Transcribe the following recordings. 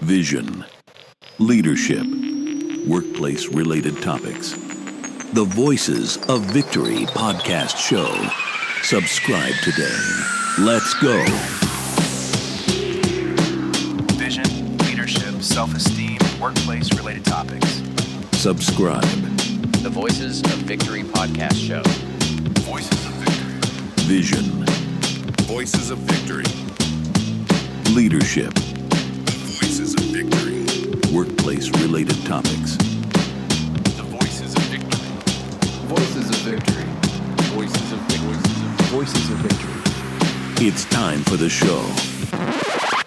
vision, leadership, workplace-related topics. The Voices of Victory podcast show. Subscribe today. Let's go. Vision, leadership, self-esteem, workplace-related topics. Subscribe. The Voices of Victory podcast show. Voices of Victory. Vision, Voices of Victory. leadership, Voices of Victory. workplace-related topics. The Voices of Victory. Voices of Victory. Voices of Victory. Voices of Victory. It's time for the show.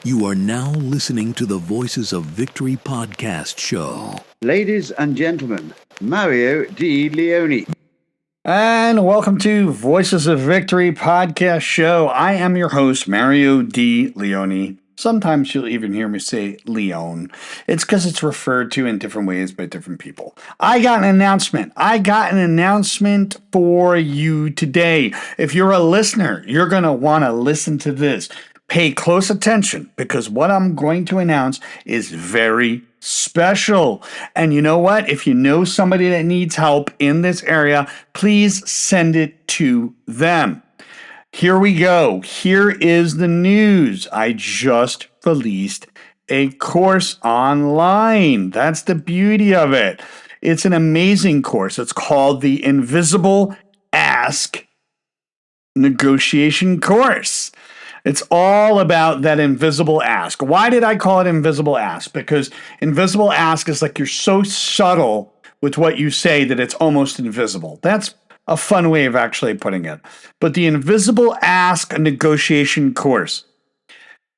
You are now listening to the Voices of Victory podcast show. Ladies and gentlemen, Mario D. Leone. And welcome to Voices of Victory podcast show. I am your host, Mario D. Leone. Sometimes you'll even hear me say Leone. It's because it's referred to in different ways by different people. I got an announcement. For you today. If you're a listener, you're going to want to listen to this. Pay close attention because what I'm going to announce is very special. And you know what? If you know somebody that needs help in this area, please send it to them. Here we go. Here is the news. I just released a course online. That's the beauty of it. It's an amazing course. It's called the Invisible Ask Negotiation Course. It's all about that invisible ask. Why did I call it invisible ask? Because invisible ask is like you're so subtle with what you say that it's almost invisible. That's a fun way of actually putting it. But the Invisible Ask Negotiation Course.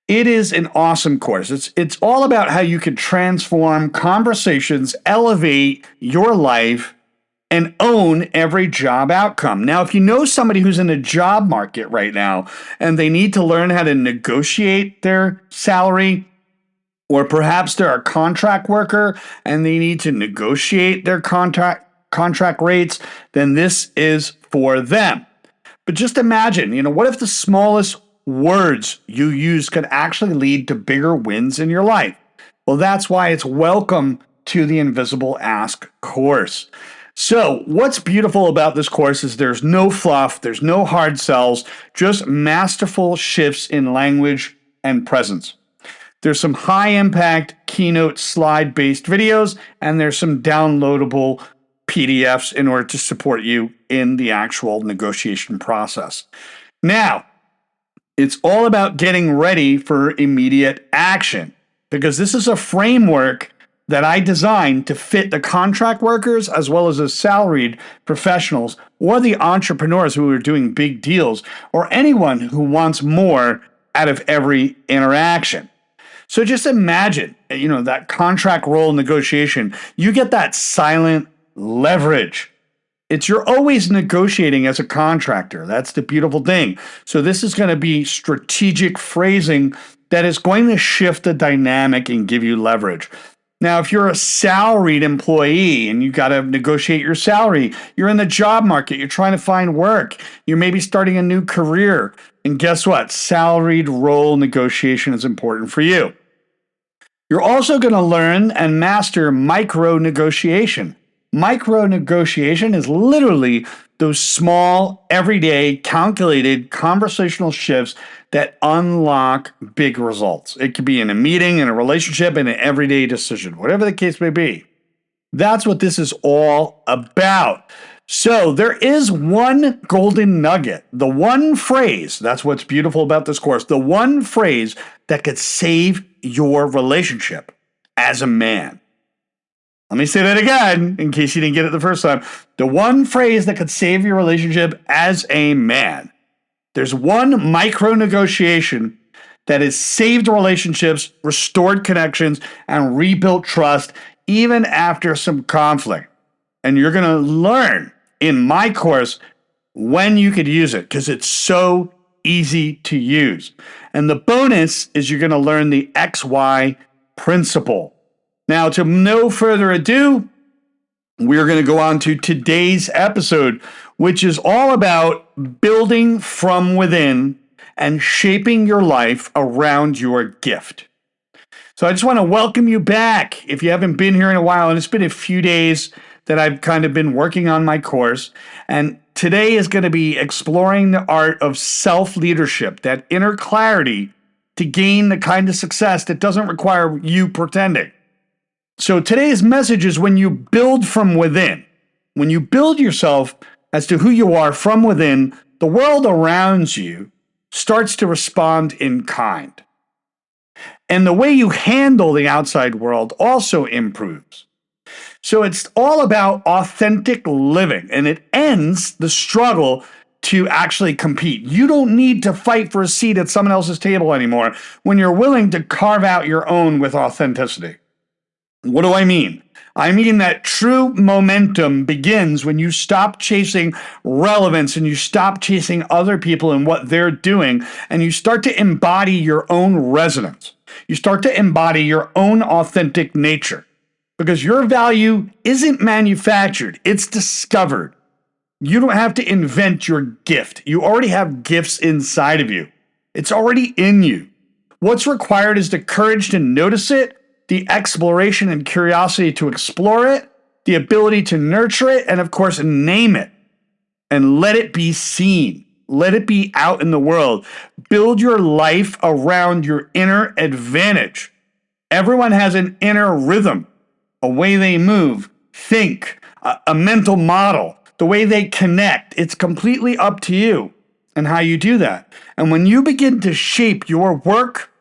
It is an awesome course. It's all about how you can transform conversations, elevate your life, and own every job outcome. Now, if you know somebody who's in a job market right now and they need to learn how to negotiate their salary, or perhaps they're a contract worker and they need to negotiate their contract rates, then this is for them. But just imagine, what if the smallest words you use could actually lead to bigger wins in your life? Well, that's why it's welcome to the Invisible Ask course. So what's beautiful about this course is there's no fluff, there's no hard sells, just masterful shifts in language and presence. There's some high impact keynote slide based videos, and there's some downloadable PDFs in order to support you in the actual negotiation process. Now, it's all about getting ready for immediate action because this is a framework that I designed to fit the contract workers as well as the salaried professionals or the entrepreneurs who are doing big deals or anyone who wants more out of every interaction. So just imagine, that contract role negotiation, you get that silent leverage. You're always negotiating as a contractor. That's the beautiful thing. So this is going to be strategic phrasing that is going to shift the dynamic and give you leverage. Now, if you're a salaried employee and you got to negotiate your salary, you're in the job market, you're trying to find work, you're maybe starting a new career, and guess what? Salaried role negotiation is important for you. You're also going to learn and master micro negotiation. Micro negotiation is literally those small, everyday, calculated conversational shifts that unlock big results. It could be in a meeting, in a relationship, in an everyday decision, whatever the case may be. That's what this is all about. So there is one golden nugget, the one phrase, that's what's beautiful about this course, the one phrase that could save your relationship as a man. Let me say that again, in case you didn't get it the first time. The one phrase that could save your relationship as a man. There's one micro negotiation that has saved relationships, restored connections, and rebuilt trust even after some conflict. And you're going to learn in my course when you could use it because it's so easy to use. And the bonus is you're going to learn the XY principle. Now, to no further ado, we're going to go on to today's episode, which is all about building from within and shaping your life around your gift. So I just want to welcome you back if you haven't been here in a while. And it's been a few days that I've kind of been working on my course. And today is going to be exploring the art of self-leadership, that inner clarity to gain the kind of success that doesn't require you pretending. So today's message is when you build from within, when you build yourself as to who you are from within, the world around you starts to respond in kind. And the way you handle the outside world also improves. So it's all about authentic living, and it ends the struggle to actually compete. You don't need to fight for a seat at someone else's table anymore when you're willing to carve out your own with authenticity. What do I mean? I mean that true momentum begins when you stop chasing relevance and you stop chasing other people and what they're doing, and you start to embody your own resonance. You start to embody your own authentic nature, because your value isn't manufactured, it's discovered. You don't have to invent your gift. You already have gifts inside of you. It's already in you. What's required is the courage to notice it, the exploration and curiosity to explore it, the ability to nurture it, and of course, name it and let it be seen. Let it be out in the world. Build your life around your inner advantage. Everyone has an inner rhythm, a way they move, think, a mental model, the way they connect. It's completely up to you and how you do that. And when you begin to shape your work,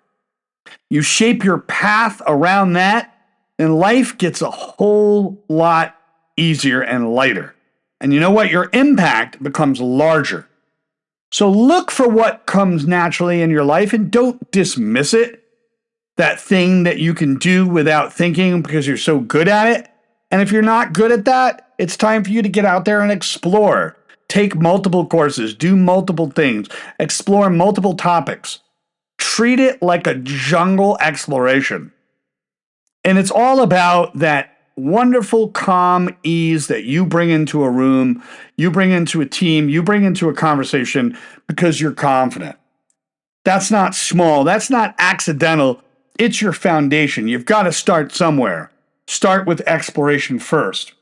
you shape your path around that, and life gets a whole lot easier and lighter. And you know what? Your impact becomes larger. So look for what comes naturally in your life and don't dismiss it, that thing that you can do without thinking because you're so good at it. And if you're not good at that, it's time for you to get out there and explore. Take multiple courses, do multiple things, explore multiple topics. Treat it like a jungle exploration. And it's all about that wonderful calm ease that you bring into a room, you bring into a team, you bring into a conversation because you're confident. That's not small. That's not accidental. It's your foundation. You've got to start somewhere. Start with exploration first.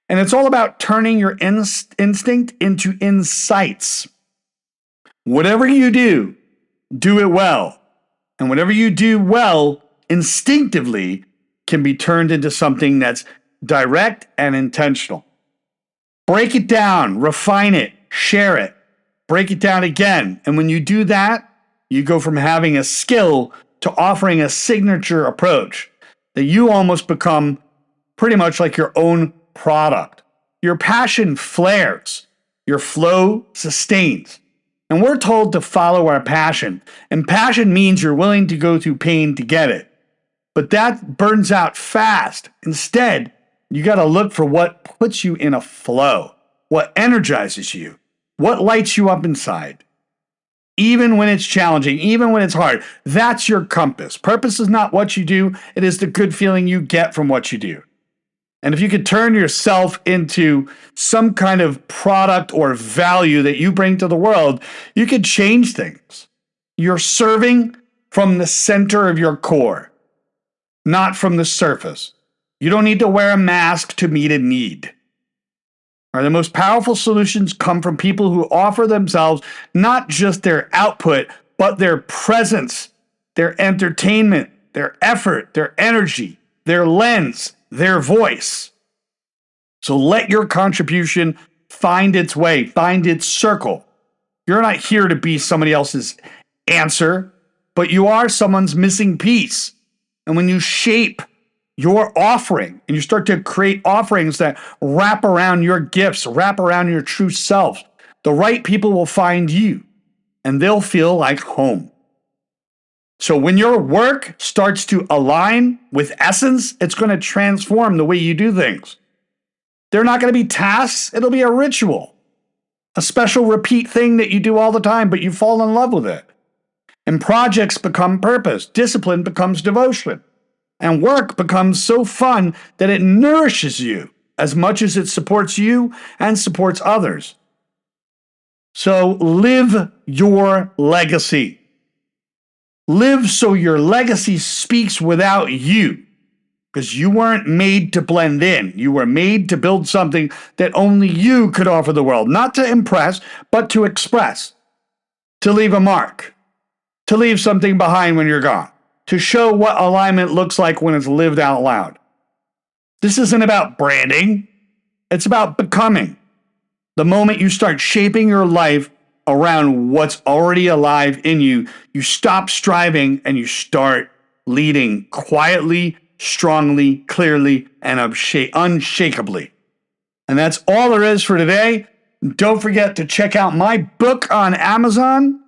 And it's all about turning your instinct into insights. Whatever you do it well. And whatever you do well, instinctively, can be turned into something that's direct and intentional. Break it down, refine it, share it, break it down again. And when you do that, you go from having a skill to offering a signature approach that you almost become pretty much like your own product. Your passion flares, your flow sustains. And we're told to follow our passion. And passion means you're willing to go through pain to get it. But that burns out fast. Instead, you got to look for what puts you in a flow, what energizes you, what lights you up inside. Even when it's challenging, even when it's hard, that's your compass. Purpose is not what you do, it is the good feeling you get from what you do. And if you could turn yourself into some kind of product or value that you bring to the world, you could change things. You're serving from the center of your core, not from the surface. You don't need to wear a mask to meet a need. The most powerful solutions come from people who offer themselves not just their output, but their presence, their entertainment, their effort, their energy, their lens, their voice. So let your contribution find its way, find its circle. You're not here to be somebody else's answer, but you are someone's missing piece. And when you shape your offering and you start to create offerings that wrap around your gifts, wrap around your true self, the right people will find you and they'll feel like home. So when your work starts to align with essence, it's going to transform the way you do things. They're not going to be tasks, it'll be a ritual, a special repeat thing that you do all the time, but you fall in love with it. And projects become purpose, discipline becomes devotion, and work becomes so fun that it nourishes you as much as it supports you and supports others. So live your legacy. Live so your legacy speaks without you. Because you weren't made to blend in. You were made to build something that only you could offer the world. Not to impress, but to express. To leave a mark. To leave something behind when you're gone. To show what alignment looks like when it's lived out loud. This isn't about branding. It's about becoming. The moment you start shaping your life around what's already alive in you, you stop striving and you start leading quietly, strongly, clearly, and unshakably. And that's all there is for today. Don't forget to check out my book on Amazon,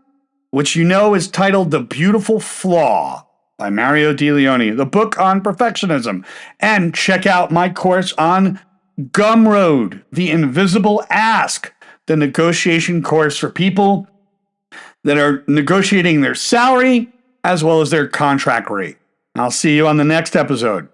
which you know is titled The Beautiful Flaw by Mario Di Leone, the book on perfectionism. And check out my course on Gumroad, The Invisible Ask, the negotiation course for people that are negotiating their salary as well as their contract rate. I'll see you on the next episode.